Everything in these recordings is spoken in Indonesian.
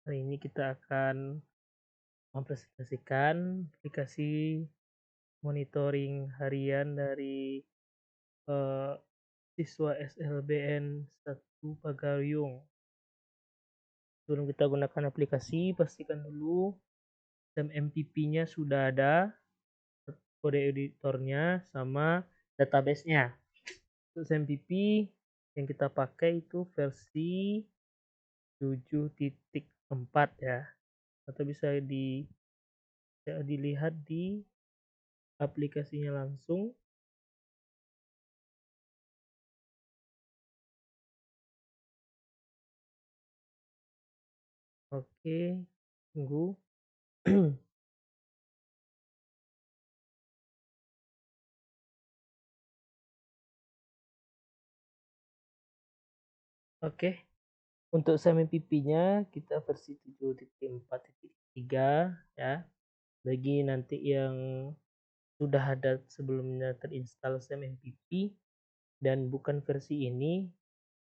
Hari ini kita akan mempresentasikan aplikasi monitoring harian dari eh, siswa SLBN 1 Pagayung. Sebelum kita gunakan aplikasi, pastikan dulu SMMPP-nya sudah ada, kode editornya, sama database-nya. Untuk SMMPP yang kita pakai itu versi 7.4 ya, atau bisa dilihat di aplikasinya langsung. Oke, tunggu. Oke, untuk semi PP-nya kita versi 7.4.3 ya. Bagi nanti yang sudah ada sebelumnya terinstall SMMPP dan bukan versi ini,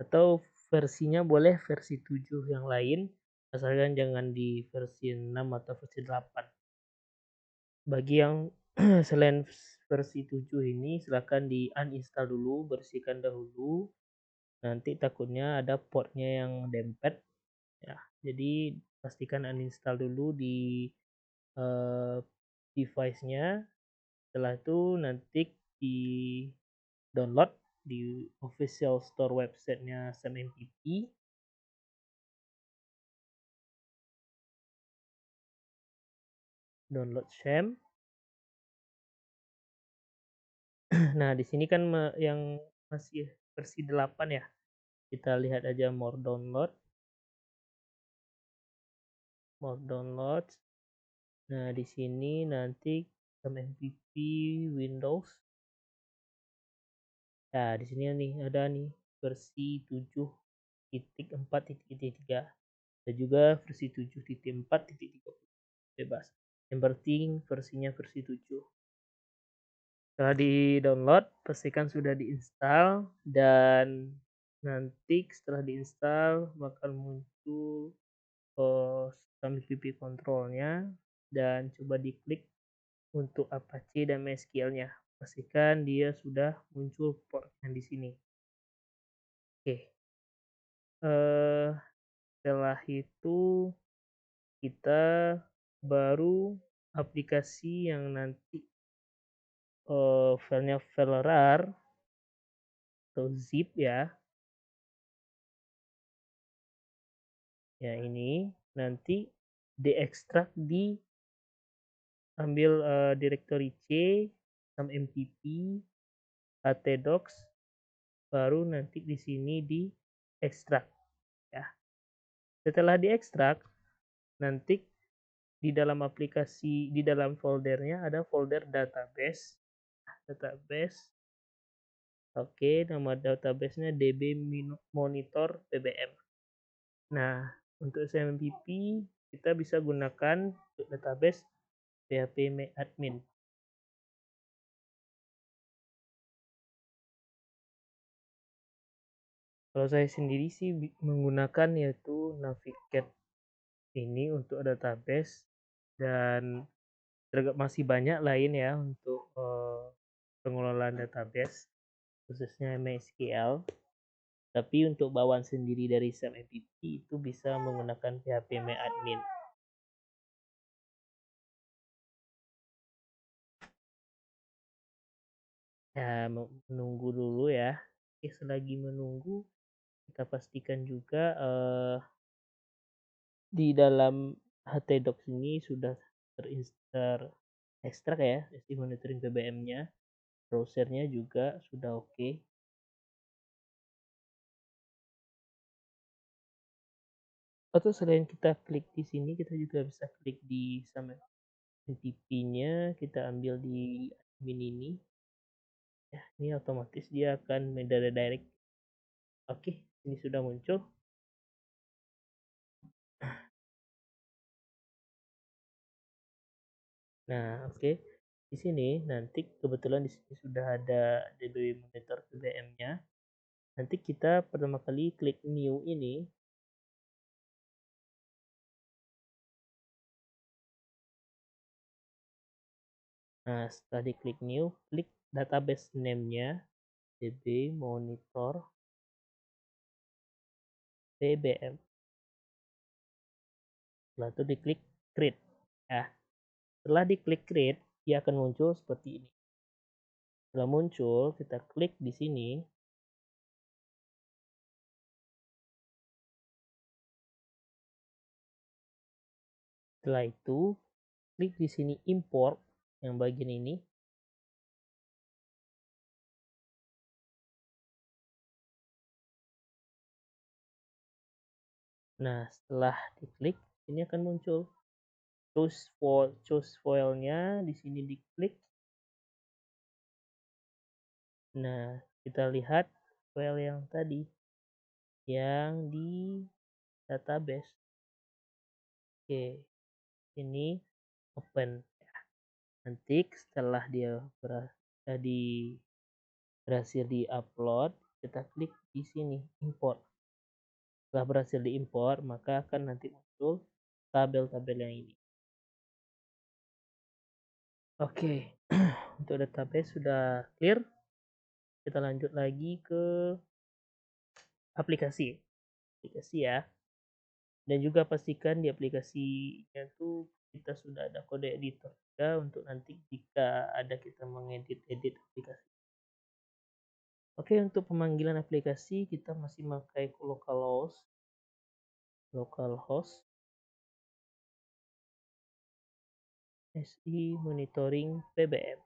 atau versinya boleh versi 7 yang lain, asalkan jangan di versi 6 atau versi 8. Bagi yang selain versi 7 ini, silahkan di uninstall dulu, bersihkan dahulu. Nanti takutnya ada portnya yang dempet ya. Jadi pastikan uninstall dulu di device-nya. Setelah itu nanti di download di official store websitenya SMMPP. Download SHAM. Nah, di sini kan yang masih versi 8 ya. Kita lihat aja more download. More download. Nah, di sini nanti SMMPP Windows. Nah, di sini nih ada nih versi 7.4.3 dan juga versi 7.4.3 bebas. Yang penting versinya versi 7. Setelah di-download, pastikan sudah diinstal dan nanti setelah diinstal bakal muncul SMMPP control-nya dan coba diklik untuk Apache dan MySQL-nya. Pastikan dia sudah muncul portnya di sini. Oke. Setelah itu kita baru aplikasi yang nanti filenya file rar atau zip ya. Ya ini nanti diekstrak di ambil directory C, SMMPP, htdocs, baru nanti di sini diekstrak ya. Setelah diekstrak, nanti di dalam aplikasi, di dalam foldernya ada folder database. Database. Oke, nama databasenya DB Monitor PBM. Nah, untuk SMMPP kita bisa gunakan untuk database PHP admin. Kalau saya sendiri sih menggunakan yaitu Navigate ini untuk database, dan masih banyak lain ya untuk pengelolaan database khususnya MySQL. Tapi untuk bawaan sendiri dari SMMPP itu bisa menggunakan PHP admin. Ya, menunggu dulu ya. Oke, selagi menunggu kita pastikan juga di dalam htdocs ini sudah ekstrak ya SD monitoring PBM-nya. Browsernya juga sudah oke. Atau selain kita klik di sini, kita juga bisa klik di sama NTP-nya, kita ambil di admin ini. Ya, ini otomatis dia akan mendirect. Oke, ini sudah muncul. Nah, oke. Di sini nanti kebetulan di sini sudah ada DB monitor PBM-nya. Nanti kita pertama kali klik new ini. Nah, setelah diklik new, klik database name-nya db monitor bbm. Setelah itu diklik create. Ya, setelah diklik create, dia akan muncul seperti ini. Setelah muncul, kita klik di sini. Setelah itu, klik di sini import yang bagian ini. Nah, setelah diklik, ini akan muncul choose file-nya, di sini diklik. Nah, kita lihat file yang tadi yang di database. Oke, ini open. Nanti setelah dia berhasil di-upload, kita klik di sini import. Setelah berhasil diimport, maka akan nanti muncul tabel-tabel yang ini. Oke, untuk database sudah clear. Kita lanjut lagi ke aplikasi. Aplikasi ya. Dan juga pastikan di aplikasinya tuh kita sudah ada kode editor juga untuk nanti jika ada kita mengedit-edit aplikasi. Oke, untuk pemanggilan aplikasi kita masih memakai localhost SI monitoring PBM.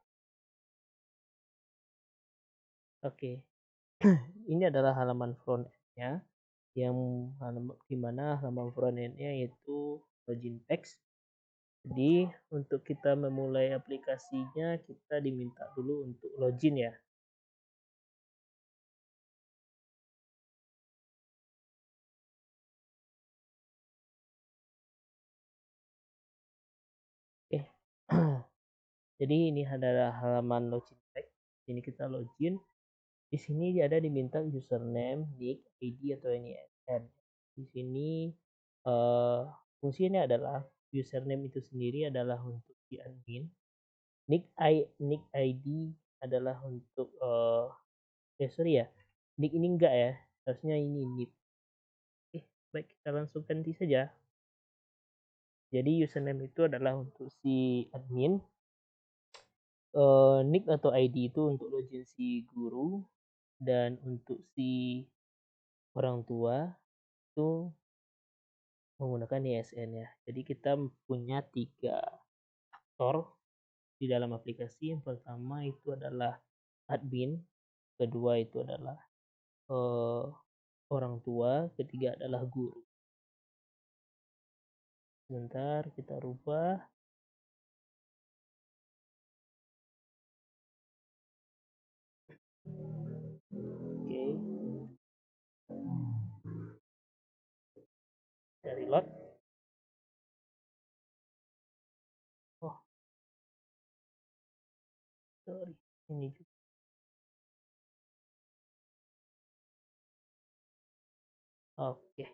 Oke, ini adalah halaman front-end-nya yang dimana halaman front-end-nya yaitu login text. Jadi untuk kita memulai aplikasinya kita diminta dulu untuk login ya. Oke. Jadi ini adalah halaman login text. Ini kita login. Di sini ada diminta username, nick, ID atau NISN. Di sini fungsinya adalah username itu sendiri adalah untuk si admin. Nick ID adalah untuk sorry ya. Nick ini enggak ya. Harusnya ini nick. Baik kita langsung ganti saja. Jadi username itu adalah untuk si admin. Nick atau ID itu untuk login si guru, dan untuk si orang tua itu menggunakan ISN ya. Jadi kita punya 3 aktor di dalam aplikasi. Yang pertama itu adalah admin, kedua itu adalah orang tua, ketiga adalah guru. Sebentar kita rubah. Oke. Dari lot. Oh, sorry. Ini juga. Oke.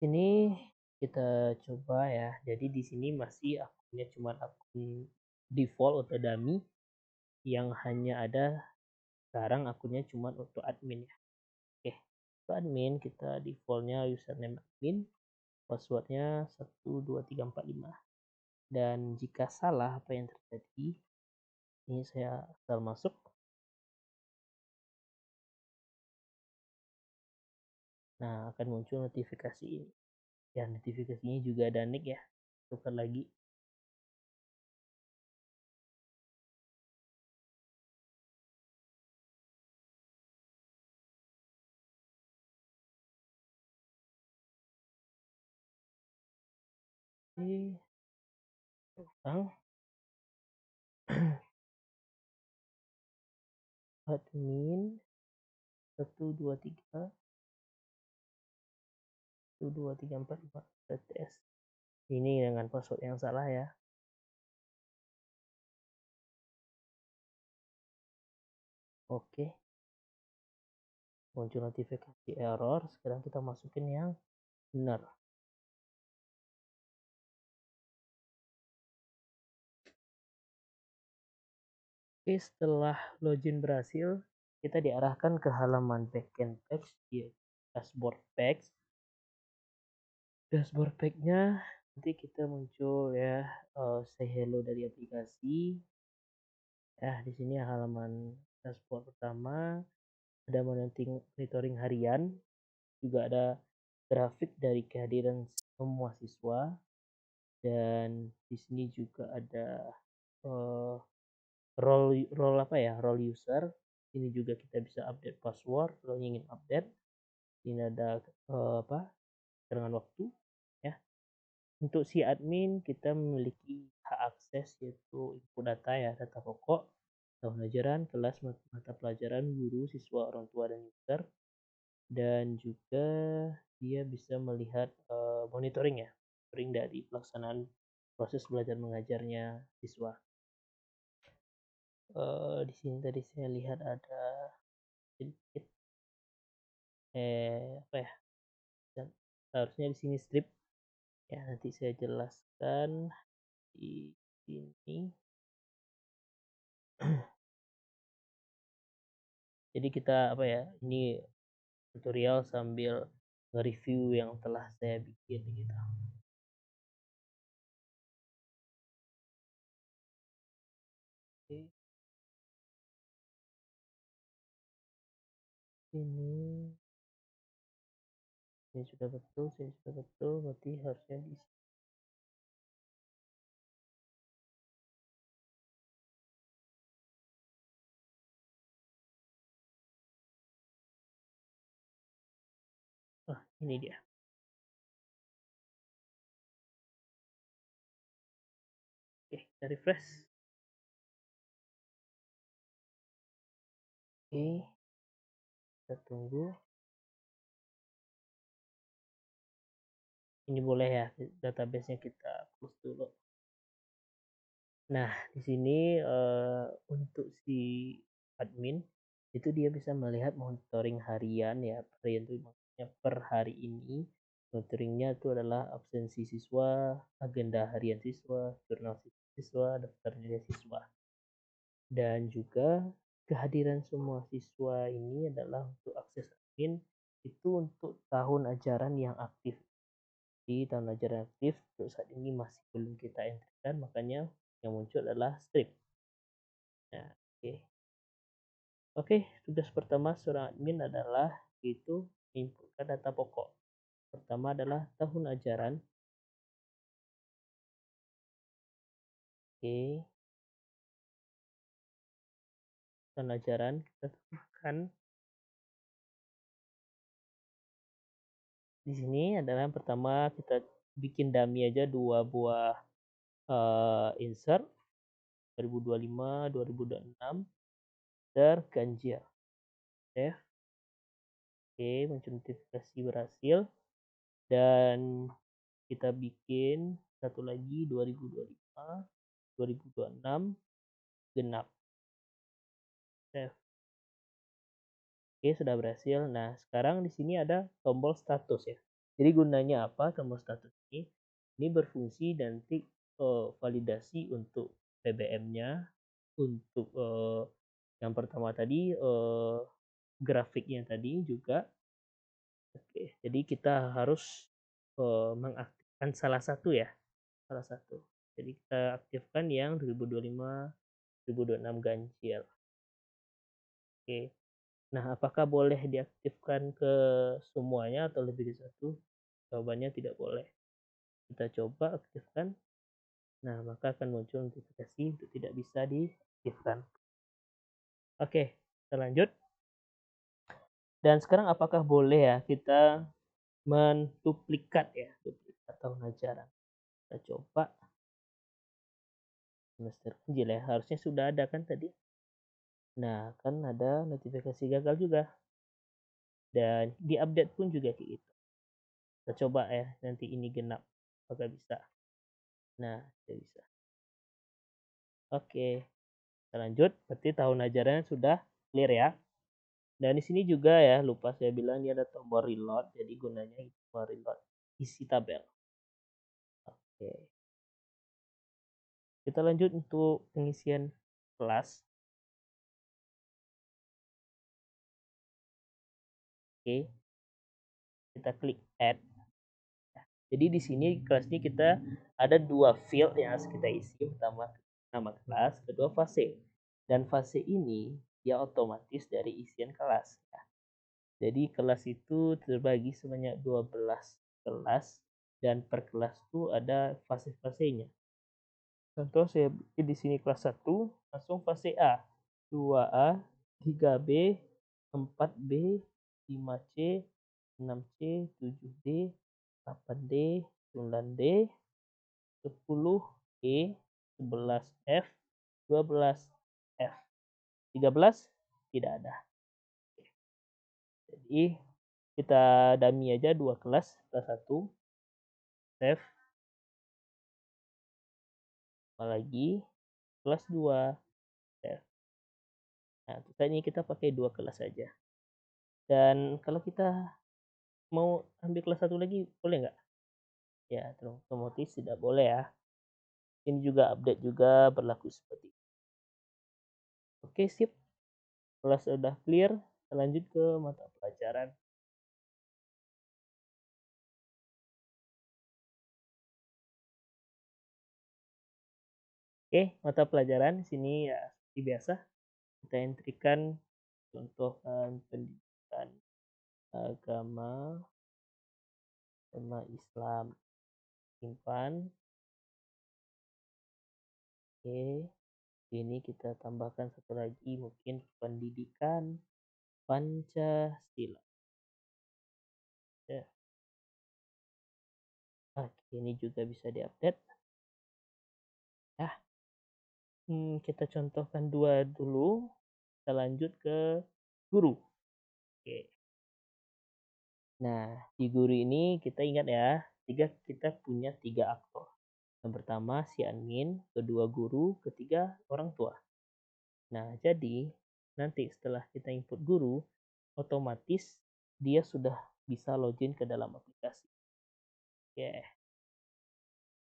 Ini kita coba ya. Jadi di sini masih akunnya cuma akun default atau dummy yang hanya ada sekarang akunnya cuma untuk admin ya. Oke, untuk admin kita defaultnya username admin, passwordnya 12345. Dan jika salah apa yang terjadi, ini saya asal masuk. Nah, akan muncul notifikasi ini. Ya, notifikasinya juga ada nick ya. Tukar lagi. Oke, ulang. Admin 123 12345 TTS. Ini dengan password yang salah ya. Oke. Muncul notifikasi error. Sekarang kita masukin yang benar. Oke, setelah login berhasil, kita diarahkan ke halaman backend page, yaitu dashboard page. Dashboard page-nya nanti kita muncul ya, say hello dari aplikasi. Ya, di sini halaman dashboard pertama, ada monitoring harian, juga ada grafik dari kehadiran semua siswa, dan di sini juga ada uh, role apa ya, role user. Ini juga kita bisa update password kalau ingin update. Ini ada apa, keterangan waktu ya. Untuk si admin kita memiliki hak akses, yaitu input data ya, data pokok, tahun ajaran, kelas, mata pelajaran, guru, siswa, orang tua, dan user. Dan juga dia bisa melihat monitoring ya, monitoring dari pelaksanaan proses belajar mengajarnya siswa. Di sini tadi saya lihat ada sedikit apa ya, dan harusnya di sini strip ya, nanti saya jelaskan di sini. Jadi kita apa ya, ini tutorial sambil nge-review yang telah saya bikin gitu. Oke, ini sudah betul, sini sudah betul, berarti harusnya di ini dia. Oke, kita refresh. Oke, kita tunggu. Ini boleh ya, database-nya kita close dulu. Nah, di sini untuk si admin itu dia bisa melihat monitoring harian ya. Harian itu maksudnya per hari ini. Monitoringnya itu adalah absensi siswa, agenda harian siswa, jurnal siswa, daftar nilai siswa. Dan juga kehadiran semua siswa ini adalah untuk akses admin itu untuk tahun ajaran yang aktif. Di tahun ajaran aktif untuk saat ini masih belum kita enterkan, makanya yang muncul adalah strip. Nah, oke. Oke, tugas pertama seorang admin adalah itu menginputkan data pokok. Pertama adalah tahun ajaran. Oke, tahun ajaran kita tambahkan. Di sini adalah yang pertama kita bikin dummy aja 2 buah insert 2025, 2026 terganjil. Save. Oke, muncul notifikasi berhasil. Dan kita bikin satu lagi 2025, 2026 genap. Save. Oke, sudah berhasil. Nah, sekarang di sini ada tombol status ya. Jadi gunanya apa tombol status ini? Ini berfungsi nanti validasi untuk BBM-nya, untuk yang pertama tadi grafiknya tadi juga. Oke, jadi kita harus mengaktifkan salah satu ya, salah satu. Jadi kita aktifkan yang 2025, 2026 ganjil. Oke. Nah, apakah boleh diaktifkan ke semuanya atau lebih dari satu? Jawabannya tidak boleh. Kita coba aktifkan. Nah, maka akan muncul notifikasi untuk tidak bisa diaktifkan. Oke, kita lanjut. Dan sekarang apakah boleh ya kita menduplikat ya, duplikat tahun ajaran. Kita coba semester ganjil ya, harusnya sudah ada kan tadi. Nah, kan ada notifikasi gagal juga. Dan di update pun juga kayak gitu. Kita coba ya, nanti ini genap. Apakah bisa? Nah, tidak bisa. Oke, kita lanjut. Berarti tahun ajaran sudah clear ya. Dan di sini juga ya, lupa saya bilang ini ada tombol reload. Jadi gunanya tombol reload isi tabel. Oke. Kita lanjut untuk pengisian kelas. Oke, kita klik add. Jadi di sini kelas ini kita ada 2 field yang harus kita isi, pertama nama kelas, kedua fase. Dan fase ini dia otomatis dari isian kelas. Ya. Jadi kelas itu terbagi sebanyak 12 kelas dan per kelas itu ada fase-fasenya. Contoh saya di sini kelas 1, langsung fase A, 2A, 3B, 4B, 5C, 6C, 7D, 8D, 9D, 10E, 11F, 12F. 13 tidak ada. Jadi kita dummy aja 2 kelas, kelas 1, save, apalagi kelas 2, save. Nah, ini kita pakai 2 kelas saja. Dan kalau kita mau ambil kelas 1 lagi boleh nggak? Ya, otomatis tidak boleh ya. Ini juga update juga berlaku seperti itu. Oke, sip. Kelas sudah clear, kita lanjut ke mata pelajaran. Oke, mata pelajaran di sini ya seperti biasa kita entrikan contoh pendidikan agama Islam, simpan. Oke, ini kita tambahkan satu lagi mungkin pendidikan Pancasila. Ya. Oke, ini juga bisa diupdate. Ya, kita contohkan 2 dulu. Kita lanjut ke guru. Oke. Nah, di guru ini kita ingat ya, kita punya 3 aktor. Yang pertama si admin, kedua guru, ketiga orang tua. Nah, jadi nanti setelah kita input guru, otomatis dia sudah bisa login ke dalam aplikasi. Oke.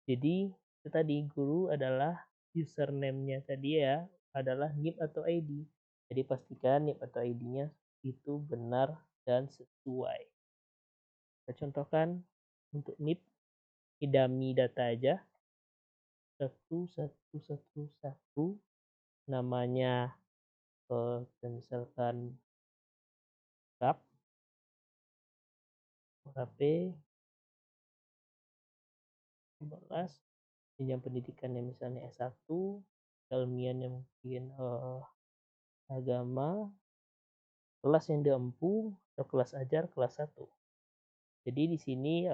Jadi itu tadi guru adalah username-nya tadi ya adalah NIP atau ID. Jadi pastikan NIP atau ID-nya itu benar dan sesuai. Kita contohkan untuk NIP idami data aja 1111 namanya misalkan KAP HP 15 jenjang pendidikannya misalnya S1 ilmiahnya mungkin agama kelas yang diempu atau kelas ajar kelas 1. Jadi di sini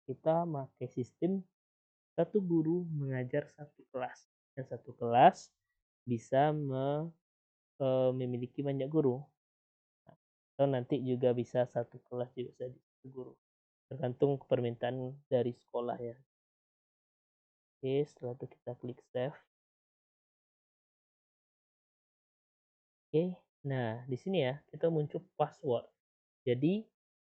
kita pakai sistem satu guru mengajar satu kelas dan satu kelas bisa memiliki banyak guru. Atau nanti juga bisa satu kelas juga bisa satu guru. Tergantung permintaan dari sekolah ya. Oke, setelah itu kita klik save. Oke, nah di sini ya kita muncul password. Jadi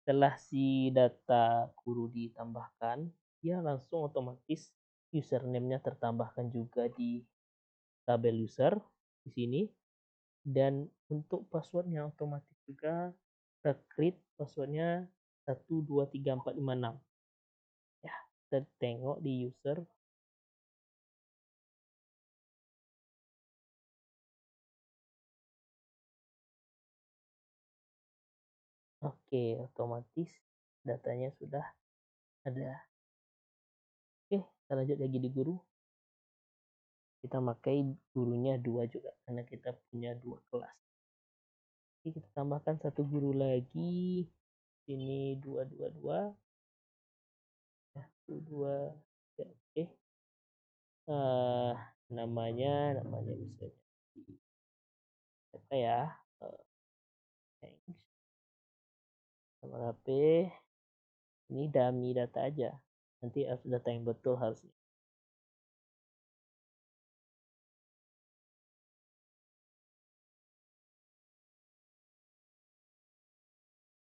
setelah si data guru ditambahkan, dia langsung otomatis username-nya tertambahkan juga di tabel user di sini. Dan untuk passwordnya otomatis juga create passwordnya 123456. Ya, kita tengok di user. Oke, otomatis datanya sudah ada. Oke, kita lanjut lagi di guru. Kita pakai gurunya 2 juga karena kita punya 2 kelas. Oke, kita tambahkan satu guru lagi. Ini 222. 2 ya, oke. Namanya bisa apa ya? Thanks. Nomor HP ini dummy data aja. Nanti harus data yang betul harusnya.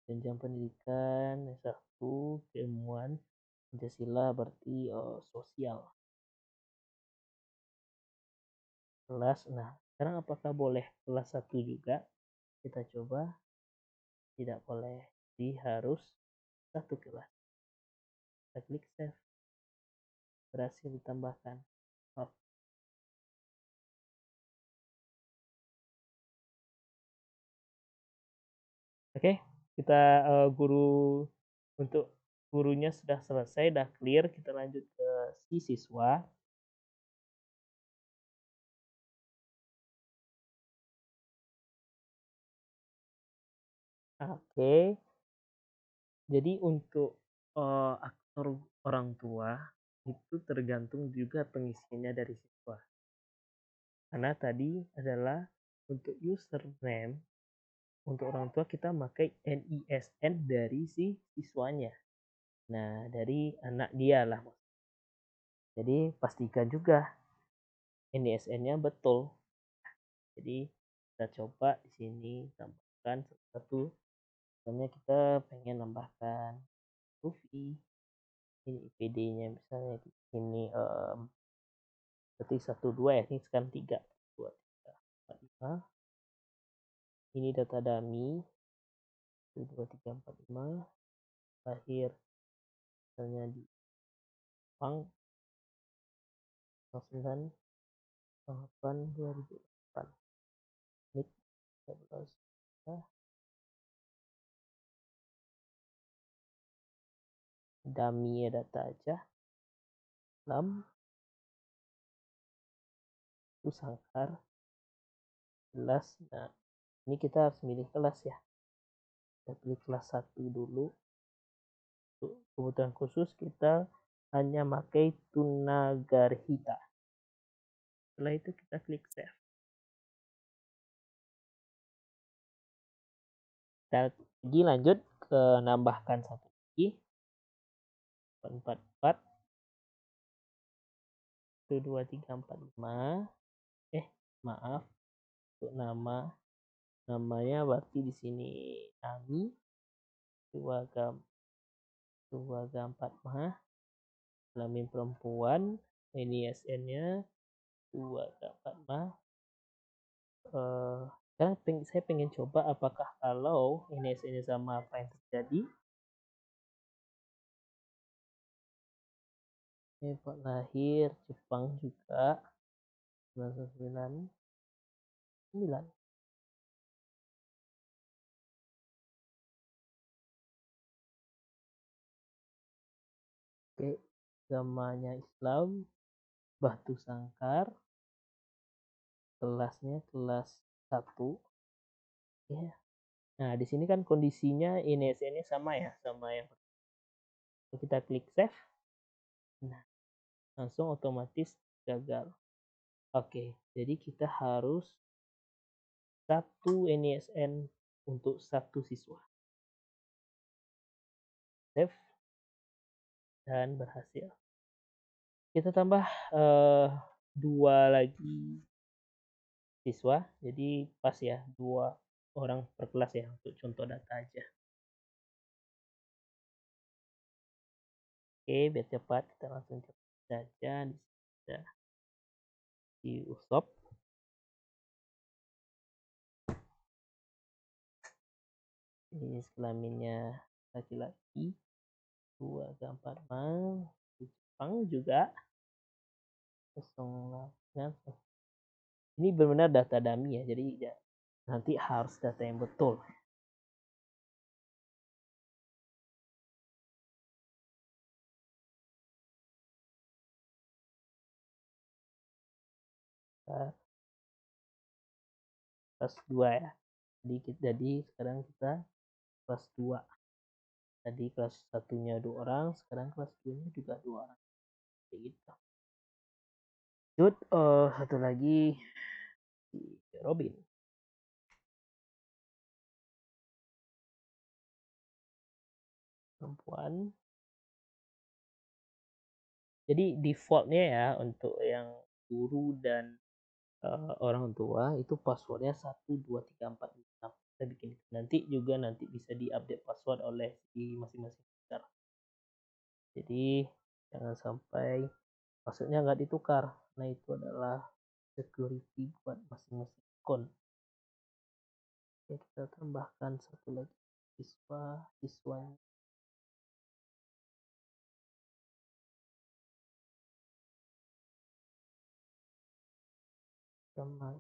Jenjang pendidikan S1 keilmuan Pancasila berarti sosial kelas. Nah, sekarang apakah boleh kelas 1 juga? Kita coba. Tidak boleh. Jadi harus satu kelas. Kita klik save, berhasil ditambahkan. Oh, oke, kita guru untuk gurunya sudah selesai, sudah clear. Kita lanjut ke si siswa. Oke, jadi untuk aktor orang tua itu tergantung juga pengisiannya dari siswa. Karena tadi adalah untuk username, untuk orang tua kita pakai NISN dari si siswanya. Nah, dari anak dia lah. Jadi pastikan juga NISN-nya betul. Jadi kita coba di sini tambahkan satu. Misalnya kita pengen nambahkan Luffy. Ini IPD-nya misalnya ini berarti 12 ya, ini sekarang 3 2 3 4 5. Ini data dummy 1 2 3 4 5, lahir misalnya di Jepang 9 8 2008, nik 13. Nah, dummy data aja, lam itu sangkar kelas. Nah, ini kita harus milih kelas ya. Kita pilih kelas 1 dulu. Untuk kebutuhan khusus kita hanya pakai Tunagarhita. Setelah itu kita klik save. Kita lagi lanjut ke nambahkan satu lagi 444 1 2 3 4 5. Maaf, untuk namanya berarti di sini Nami Keluarga 4 mah, kelamin perempuan, NISN-nya 2 4 mah. Sekarang saya pengen coba apakah kalau NISN-nya sama apa yang terjadi. Pak lahir Jepang juga 1999. Oke, agamanya Islam, batu sangkar, kelasnya kelas 1 ya. Nah, di sini kan kondisinya INSN-nya sama ya, sama yang kita klik save. Nah, langsung otomatis gagal. Oke, jadi kita harus satu NISN untuk satu siswa. Save dan berhasil. Kita tambah 2 lagi siswa, jadi pas ya 2 orang per kelas ya untuk contoh data aja. Oke, biar cepat kita langsung cepat saja di Usop. Ini kelaminnya laki-laki 2 mal, Jepang juga 08. Ini benar-benar data dummy ya, jadi ya, nanti harus data yang betul. Kelas 2 ya, jadi sekarang kita kelas 2. Tadi kelas 1-nya 2 orang, sekarang kelas 2-nya juga 2 orang kayak gitu. Lanjut, satu lagi si Robin, perempuan. Jadi defaultnya ya untuk yang guru dan orang tua itu passwordnya 1 2 3 4 5. Kita bikin nanti bisa diupdate password oleh si masing-masing user. Jadi jangan sampai passwordnya nggak ditukar. Nah, itu adalah security buat masing-masing akun. Oke, kita tambahkan satu lagi siswanya sama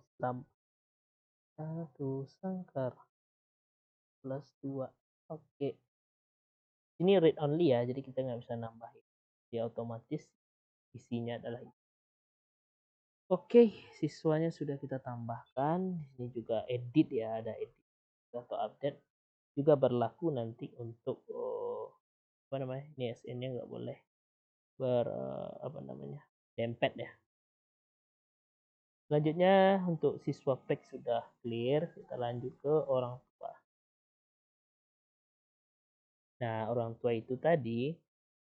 satu sangkar plus 2. Oke, ini read only ya, jadi kita nggak bisa nambahin, ya otomatis isinya adalah itu. Oke, siswanya sudah kita tambahkan. Ini juga edit ya, ada edit atau update juga berlaku nanti untuk apa namanya, ini SN-nya nggak boleh apa namanya, dempet ya. Selanjutnya untuk siswa pack sudah clear, kita lanjut ke orang tua. Nah, orang tua itu tadi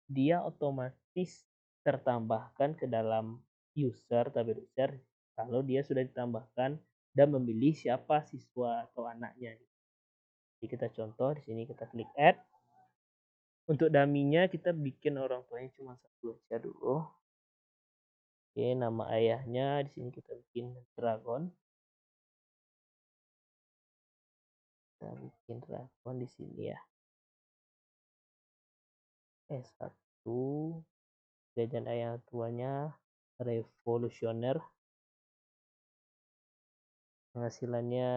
dia otomatis tertambahkan ke dalam tabel user kalau dia sudah ditambahkan dan memilih siapa siswa atau anaknya. Jadi kita contoh di sini, kita klik add. Untuk daminya kita bikin orang tuanya cuma satu aja dulu. Oke, nama ayahnya di sini kita bikin Dragon. Kita bikin Dragon di sini ya. S1. Jajan ayah tuanya revolusioner. Penghasilannya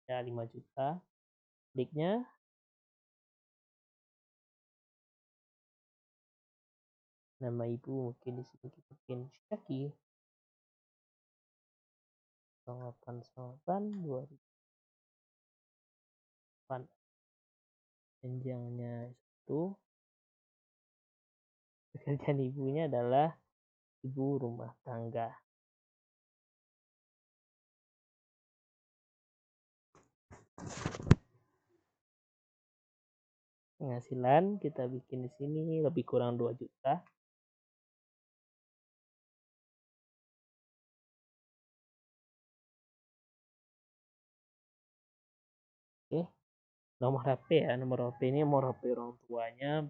ya 5 juta. Kliknya. Nama ibu mungkin di sini kita bikin Syaki. 898 Jenjangnya itu. Pekerjaan ibunya adalah ibu rumah tangga. Penghasilan kita bikin di sini lebih kurang 2 juta. Oke. Nomor HP ya, nomor HP ini nomor HP orang tuanya,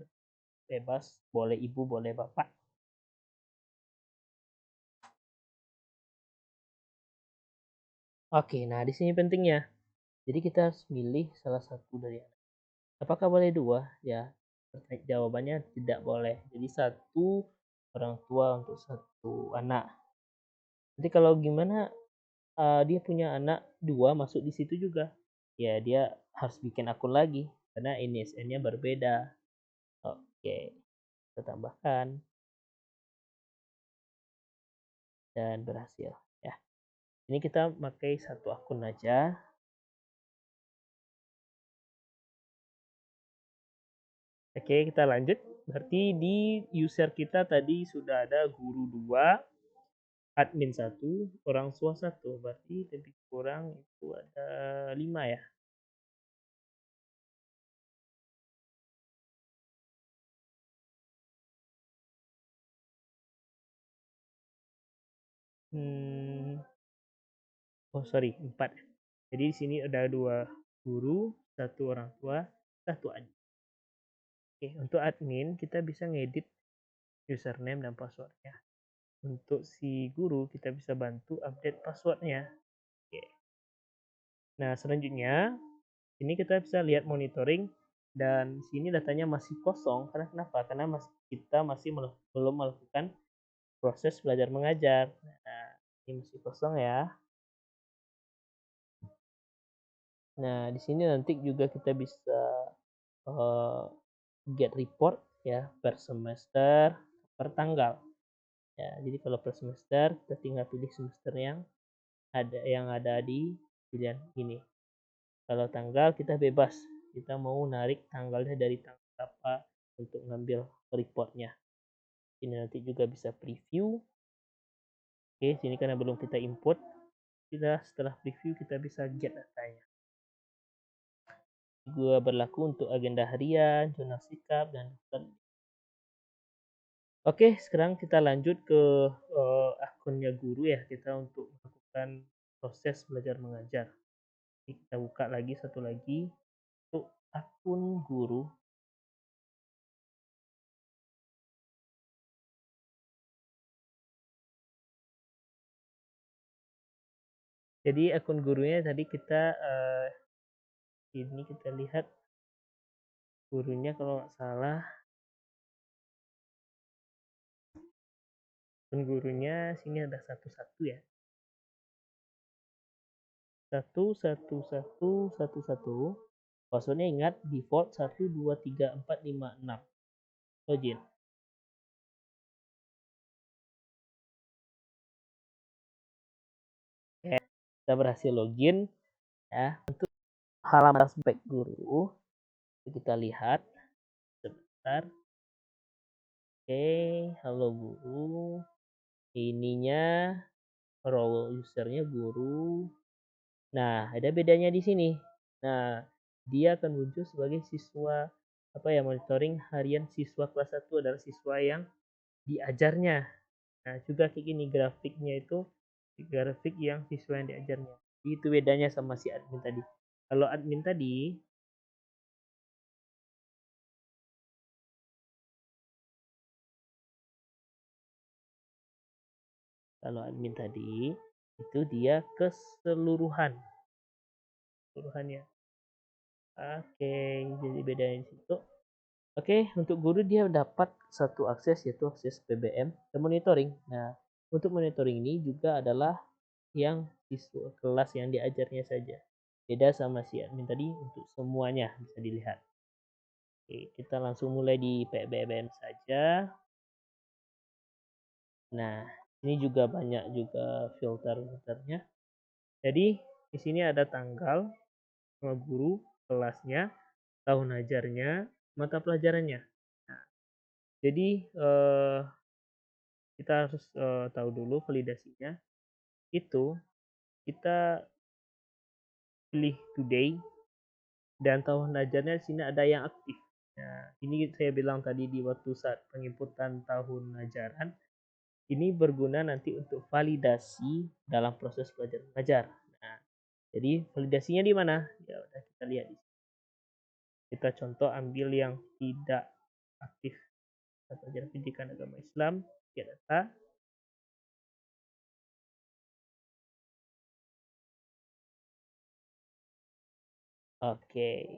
bebas, boleh ibu, boleh bapak. Oke, nah di sini pentingnya. Jadi kita harus milih salah satu dari anak. Apakah boleh dua? Ya, jawabannya tidak boleh. Jadi satu orang tua untuk satu anak. Jadi kalau gimana dia punya anak dua masuk di situ juga? Ya dia harus bikin akun lagi karena NISN-nya berbeda. Oke, kita tambahkan dan berhasil ya. Ini kita pakai satu akun aja. Oke, kita lanjut. Berarti di user kita tadi sudah ada guru 2, admin 1, orang tua 1. Berarti lebih kurang itu ada 5 ya. Oh sorry, 4. Jadi di sini ada 2 guru, 1 orang tua, 1 admin. Oke, untuk admin kita bisa ngedit username dan passwordnya. Untuk si guru kita bisa bantu update passwordnya. Oke. Nah selanjutnya ini kita bisa lihat monitoring dan sini datanya masih kosong. Karena kenapa? Karena kita masih belum melakukan proses belajar mengajar. Nah ini masih kosong ya. Nah di sini nanti juga kita bisa get report ya per semester, per tanggal. Ya, jadi kalau per semester kita tinggal pilih semester yang ada di pilihan ini. Kalau tanggal kita bebas, kita mau narik tanggalnya dari tanggal apa untuk ngambil reportnya. Ini nanti juga bisa preview. Oke, sini karena belum kita input, kita setelah preview kita bisa get datanya. Juga berlaku untuk agenda harian, jurnal sikap, dan Oke, sekarang kita lanjut ke akunnya guru ya, kita untuk melakukan proses belajar mengajar. Kita buka lagi satu lagi untuk akun guru. Jadi akun gurunya tadi kita ini kita lihat Gurunya kalau nggak salah, gurunya sini ada satu-satu ya. 11111. Passwordnya ingat, default 123456. Login. Oke, kita berhasil login ya. Untuk halaman aspek guru, kita lihat sebentar. Oke, halo guru. Ininya role usernya guru. Nah, ada bedanya di sini. Nah, dia akan muncul sebagai siswa monitoring harian siswa kelas 1 adalah siswa yang diajarnya. Nah, juga kayak gini grafiknya itu grafik yang siswa yang diajarnya. Itu bedanya sama si admin tadi. Kalau admin tadi itu dia keseluruhan keseluruhannya. Oke, jadi bedanya di situ. Oke, untuk guru dia dapat satu akses yaitu akses PBM dan monitoring. Nah, untuk monitoring ini juga adalah yang siswa kelas yang diajarnya saja. Beda sama si admin tadi untuk semuanya bisa dilihat. Oke, kita langsung mulai di PBM saja. Nah, ini juga banyak juga filter-filternya. Jadi, di sini ada tanggal, nama guru, kelasnya, tahun ajarnya, mata pelajarannya. Nah, jadi kita harus tahu dulu validasinya. Itu kita pilih today dan tahun ajarnya di sini ada yang aktif. Nah, ini saya bilang tadi di waktu saat penginputan tahun ajaran, ini berguna nanti untuk validasi dalam proses belajar mengajar. Nah, jadi validasinya di mana? Ya udah kita lihat di sini. Kita contoh ambil yang tidak aktif pelajaran pendidikan agama Islam, ya data. Oke,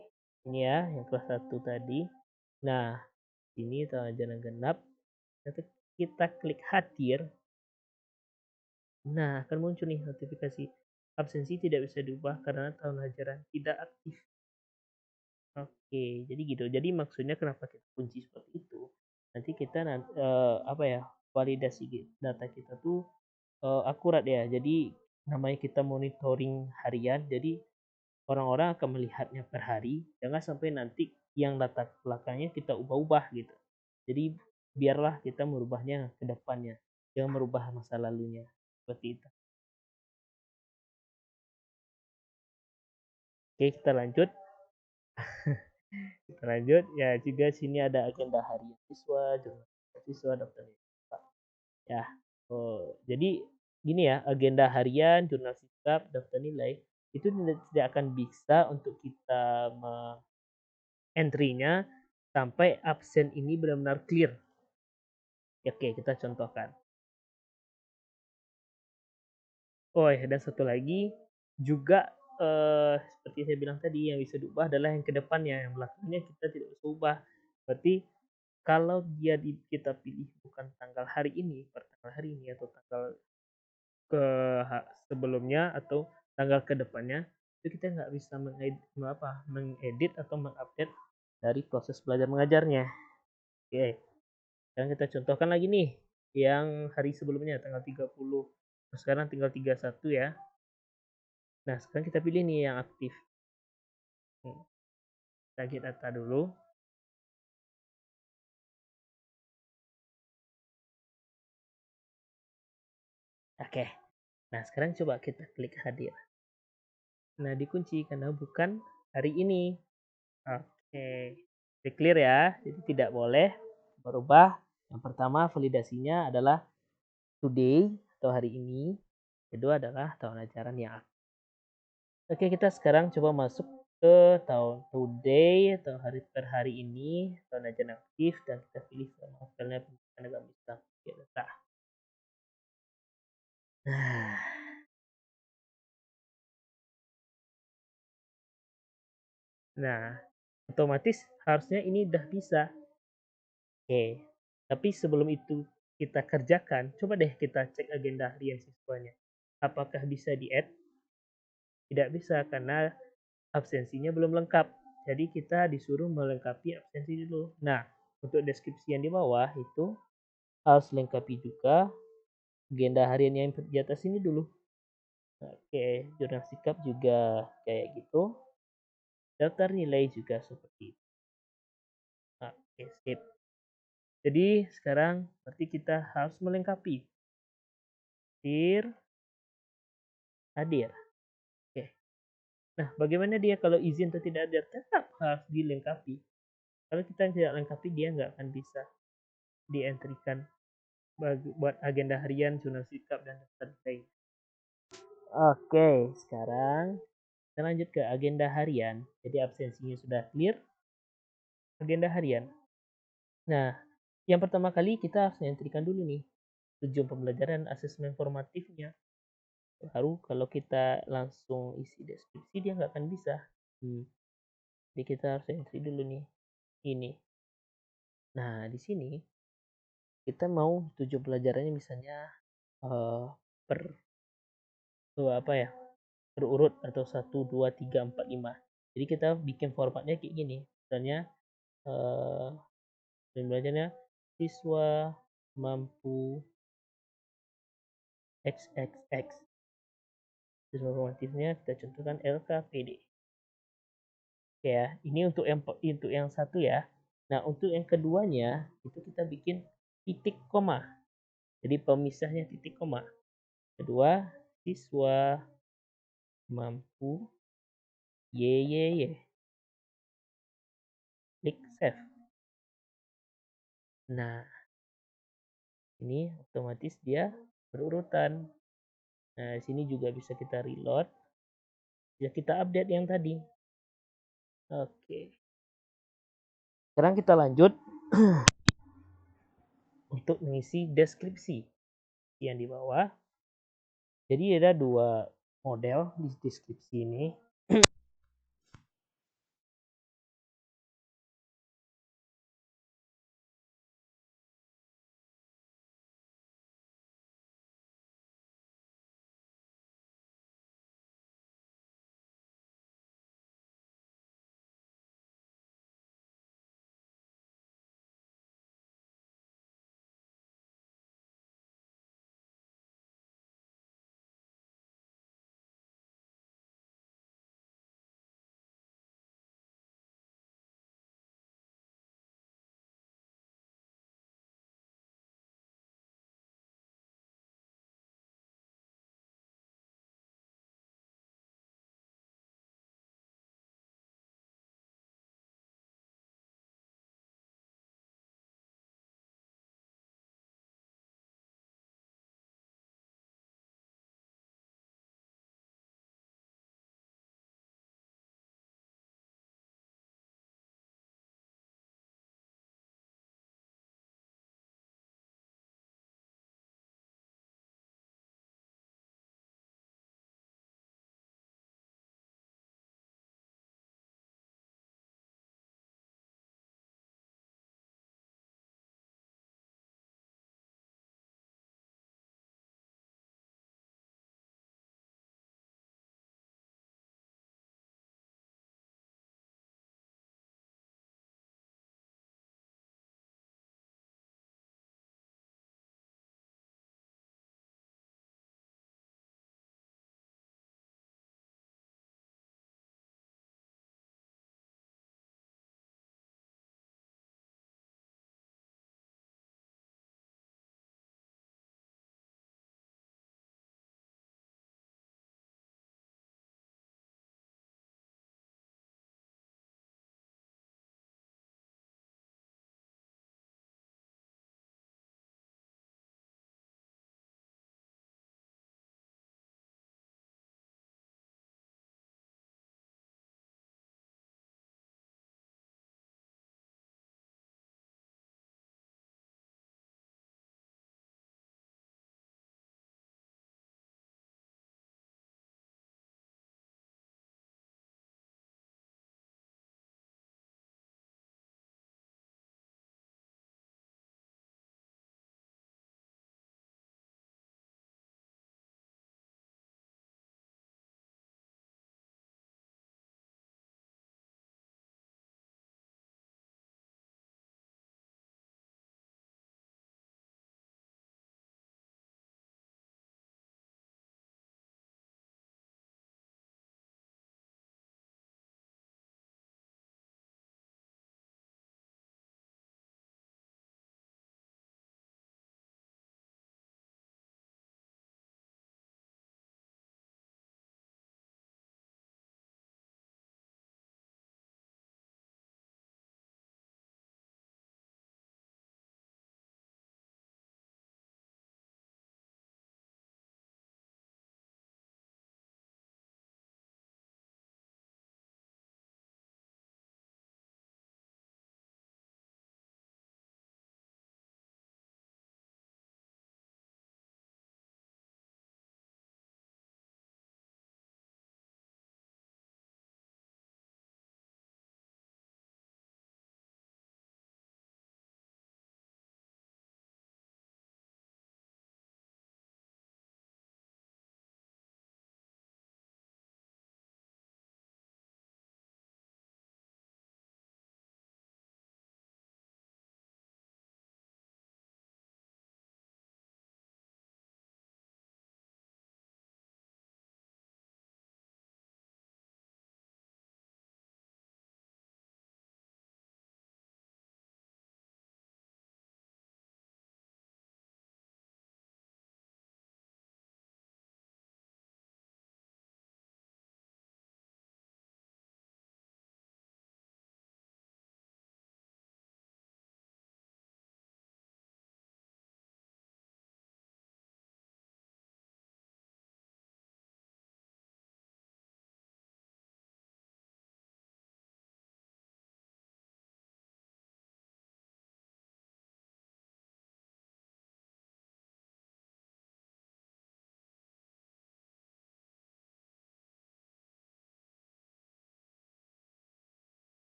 ini ya yang kelas 1 tadi. Nah, ini tahun ajaran genap. Kita klik hadir. Nah, akan muncul nih notifikasi absensi tidak bisa diubah karena tahun ajaran tidak aktif. Oke, jadi gitu. Jadi maksudnya kenapa kita kunci seperti itu? Nanti kita validasi data kita tuh akurat ya. Jadi namanya kita monitoring harian. Jadi orang-orang akan melihatnya per hari. Jangan sampai nanti yang data belakangnya kita ubah-ubah gitu. Jadi biarlah kita merubahnya ke depannya, jangan merubah masa lalunya. Seperti itu. Oke, kita lanjut. Kita lanjut. Ya, juga sini ada agenda harian siswa, jurnal siswa, daftar nilai. Ya. Oh, jadi gini ya, agenda harian, jurnal siswa, daftar nilai itu tidak akan bisa untuk kita entry-nya sampai absen ini benar-benar clear. Oke, kita contohkan. Oh ya, dan satu lagi juga seperti saya bilang tadi yang bisa diubah adalah yang kedepannya, yang belakangnya kita tidak bisa ubah. Berarti kalau kita pilih bukan tanggal hari ini, per tanggal hari ini atau tanggal ke sebelumnya atau tanggal kedepannya, itu kita nggak bisa mengedit atau mengupdate dari proses belajar mengajarnya. Oke, sekarang kita contohkan lagi nih yang hari sebelumnya tanggal 30. Sekarang tinggal 31 ya. Nah, sekarang kita pilih nih yang aktif. Kita data dulu. Oke. Nah, sekarang coba kita klik hadir. Nah, dikunci karena bukan hari ini. Oke. Clear ya. Jadi tidak boleh berubah. Yang pertama validasinya adalah today atau hari ini. Kedua adalah tahun ajaran yang aktif. Oke, kita sekarang coba masuk ke tahun today atau hari per hari ini, tahun ajaran aktif, dan kita pilih novelnya pendidikan agama Islam. Nah, nah Otomatis harusnya ini udah bisa. Oke, tapi sebelum itu kita kerjakan, coba deh kita cek agenda harian siswanya. Apakah bisa di-add? Tidak bisa karena absensinya belum lengkap. Jadi kita disuruh melengkapi absensi dulu. Nah, untuk deskripsi yang di bawah itu harus lengkapi juga agenda harian yang di atas ini dulu. Oke, jurnal sikap juga kayak gitu. Daftar nilai juga seperti itu. Oke, sip. Jadi sekarang berarti kita harus melengkapi hadir, hadir. Oke. Nah, bagaimana dia kalau izin atau tidak hadir? Tetap harus dilengkapi. Kalau kita tidak lengkapi, dia nggak akan bisa dientrikan buat agenda harian, jurnal sikap, dan daftar nilai. Oke, sekarang kita lanjut ke agenda harian. Jadi absensinya sudah clear. Agenda harian. Nah, yang pertama kali kita harus menentukan dulu nih tujuan pembelajaran, asesmen formatifnya. Baru kalau kita langsung isi deskripsi dia nggak akan bisa. Jadi kita harus entry dulu nih ini. Nah di sini kita mau tujuan pelajarannya misalnya per apa ya, berurut atau 1, 2, 3, 4, 5. Jadi kita bikin formatnya kayak gini. Misalnya belajarnya siswa mampu XXX. Siswa formatifnya kita contohkan LKPD. Oke ya, ini untuk yang satu ya. Nah, untuk yang keduanya itu kita bikin titik koma. Jadi pemisahnya titik koma. Kedua, siswa mampu YYY. Klik save. Nah, ini otomatis dia berurutan. Nah, di sini juga bisa kita reload. Ya, kita update yang tadi. Oke. Sekarang kita lanjut untuk mengisi deskripsi yang di bawah. Jadi ada dua model di deskripsi ini.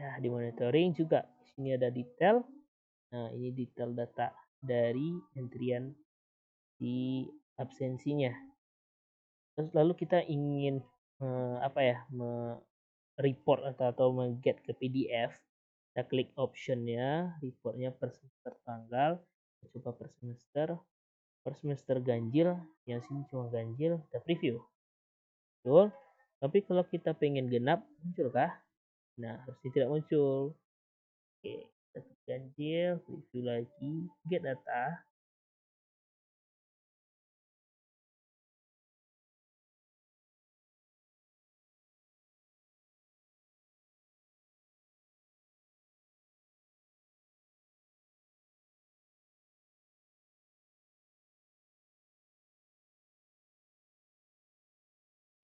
Ya, di monitoring juga di sini ada detail. Nah, ini detail data dari entrian di absensinya. Terus lalu kita ingin apa ya, report atau meng-get ke PDF. Kita klik optionnya, reportnya per semester tanggal, kita coba per semester ganjil, yang sini cuma ganjil, kita preview. Betul. Tapi kalau kita pengen genap, muncul kah? Nah, harusnya tidak muncul. Oke, kita klik ganjil, preview lagi, get data.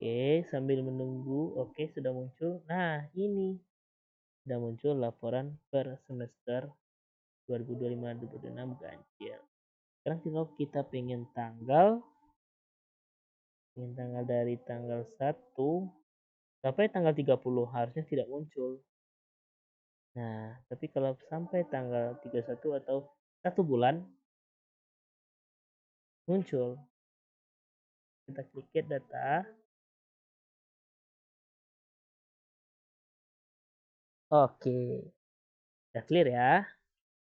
Oke, sambil menunggu, oke sudah muncul. Nah, ini sudah muncul laporan per semester 2025-2026 ganjil. Sekarang kalau kita pengen tanggal dari tanggal 1 sampai tanggal 30 harusnya tidak muncul. Nah, tapi kalau sampai tanggal 31 atau 1 bulan muncul. Kita klik get data. Oke, udah clear ya.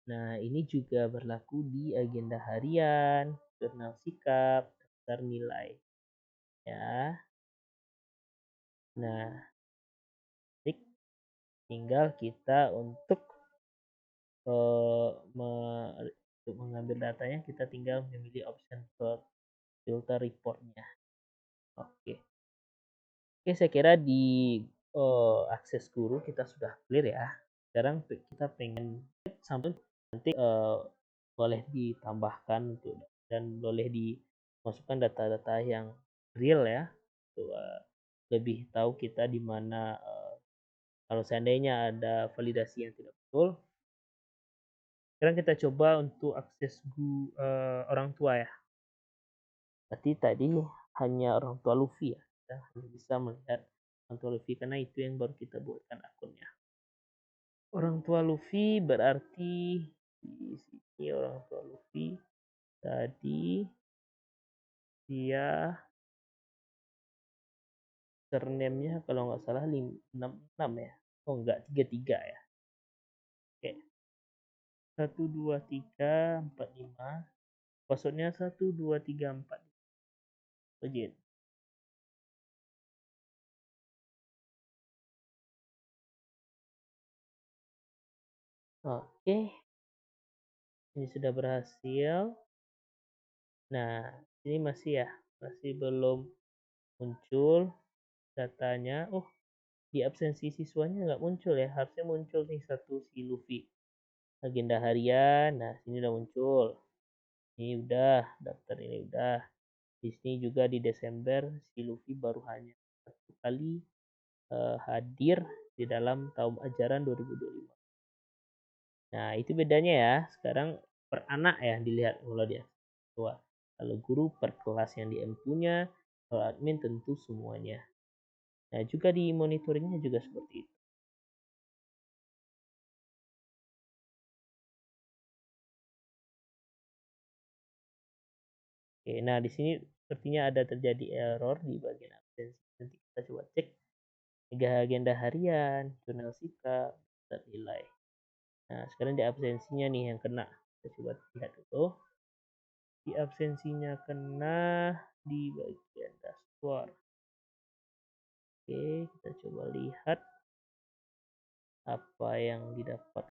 Nah, ini juga berlaku di agenda harian, jurnal sikap, daftar nilai. Ya. Nah, tinggal kita untuk mengambil datanya, kita tinggal memilih option filter reportnya. Oke. Oke, saya kira di akses guru kita sudah clear ya. Sekarang kita pengen sampai nanti boleh ditambahkan untuk dan boleh dimasukkan data-data yang real ya. Untuk, lebih tahu kita di mana kalau seandainya ada validasi yang tidak betul. Sekarang kita coba untuk akses orang tua ya. Berarti tadi hanya orang tua Luffy ya. Kita hanya bisa melihat orang tua Luffy karena itu yang baru kita buatkan akunnya. Orang tua Luffy berarti di sini orang tua Luffy tadi dia surname-nya kalau nggak salah 66 ya. Oh enggak, 33 ya. Oke. 12345. Passwordnya 1234. Login. Oke. Ini sudah berhasil. Nah, ini masih ya, masih belum muncul datanya. Oh, di absensi siswanya nggak muncul ya, harusnya muncul nih satu si Luffy. Agenda harian, nah sini udah muncul. Ini udah, daftar ini udah. Di sini juga di Desember si Luffy baru hanya satu kali hadir di dalam tahun ajaran 2025. Nah, itu bedanya ya. Sekarang per anak ya dilihat kalau dia tua. Kalau guru per kelas yang dia punya, kalau admin tentu semuanya. Nah, juga di monitoringnya juga seperti itu. Oke, nah di sini sepertinya ada terjadi error di bagian absensi. Nanti kita coba cek agenda harian, jurnal sikap, dan nilai. Nah, sekarang di absensinya nih yang kena. Kita coba lihat dulu. Di absensinya kena di bagian dashboard. Oke, kita coba lihat apa yang didapat.